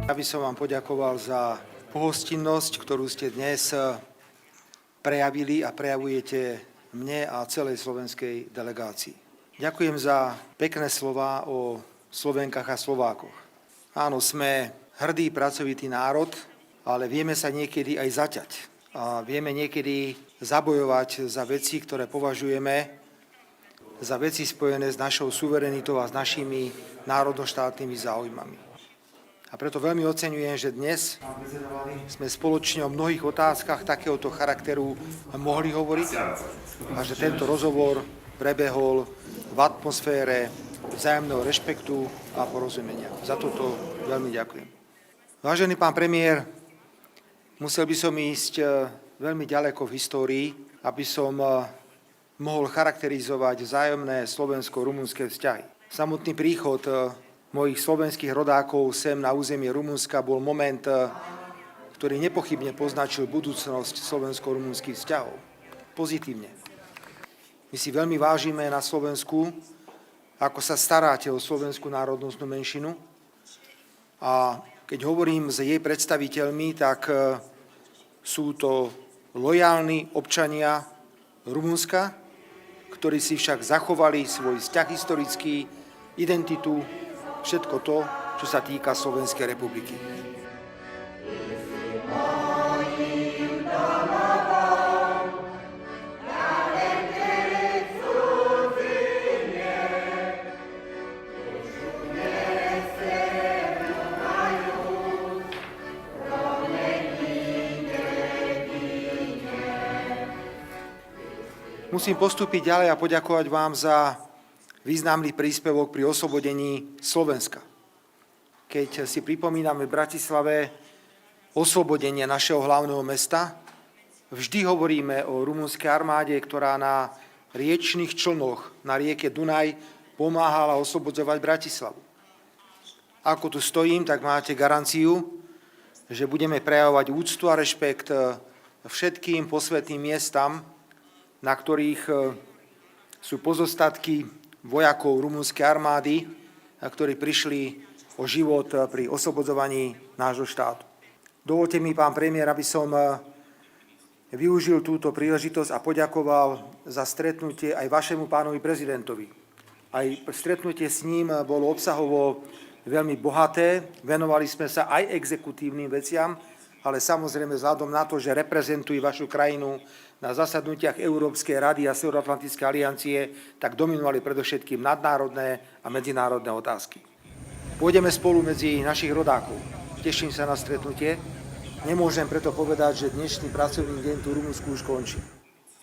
Ja by som vám poďakoval za pohostinnosť, ktorú ste dnes prejavili a prejavujete mne a celej slovenskej delegácii. Ďakujem za pekné slová o Slovenkách a Slovákoch. Áno, sme hrdý, pracovitý národ, ale vieme sa niekedy aj zaťať. A vieme niekedy zabojovať za veci, ktoré považujeme za veci spojené s našou suverenitou a s našimi národnoštátnymi záujmami. A preto veľmi oceňujem, že dnes sme spoločne o mnohých otázkach takéhoto charakteru mohli hovoriť a že tento rozhovor prebehol v atmosfére vzájomného rešpektu a porozumenia. Za toto veľmi ďakujem. Vážený pán premiér, musel by som ísť veľmi ďaleko v histórii, aby som mohol charakterizovať vzájomné slovensko-rumunské vzťahy. Samotný príchod mojich slovenských rodákov sem na územie Rumunska bol moment, ktorý nepochybne poznačil budúcnosť slovensko-rumunských vzťahov. Pozitívne. My si veľmi vážime na Slovensku, ako sa staráte o slovenskú národnostnú menšinu. A keď hovorím s jej predstaviteľmi, tak sú to lojálni občania Rumunska, ktorí si však zachovali svoj vzťah historický, identitu, všetko to, čo sa týka Slovenskej republiky. Musím postúpiť ďalej a poďakovať vám za významný príspevok pri oslobodení Slovenska. Keď si pripomíname v Bratislave oslobodenie našeho hlavného mesta, vždy hovoríme o rumunskej armáde, ktorá na riečnych člnoch na rieke Dunaj pomáhala oslobodzovať Bratislavu. Ako tu stojím, tak máte garanciu, že budeme prejavovať úctu a rešpekt všetkým posvätným miestam, na ktorých sú pozostatky vojakov rumunskej armády, ktorí prišli o život pri oslobodzovaní nášho štátu. Dovoľte mi, pán premiér, aby som využil túto príležitosť a poďakoval za stretnutie aj vašemu pánovi prezidentovi. Aj stretnutie s ním bolo obsahovo veľmi bohaté, venovali sme sa aj exekutívnym veciam, ale samozrejme vzhľadom na to, že reprezentujú vašu krajinu na zasadnutiach Európskej rady a Severoatlantickej aliancie, tak dominovali predovšetkým nadnárodné a medzinárodné otázky. Pôjdeme spolu medzi našich rodákov. Teším sa na stretnutie. Nemôžem preto povedať, že dnešný pracovný deň tu v Rumunsku už končí.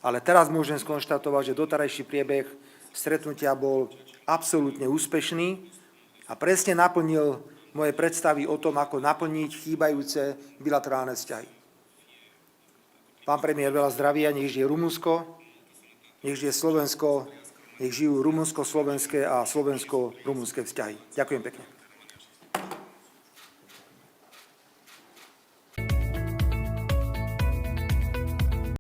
Ale teraz môžem skonštatovať, že doterajší priebeh stretnutia bol absolútne úspešný a presne naplnil moje predstavy o tom, ako naplniť chýbajúce bilaterálne vzťahy. Pán premiér, veľa zdravia, nech žije Rumunsko, nech žije Slovensko, nech žijú rumunsko-slovenské a slovensko-rumunské vzťahy. Ďakujem pekne.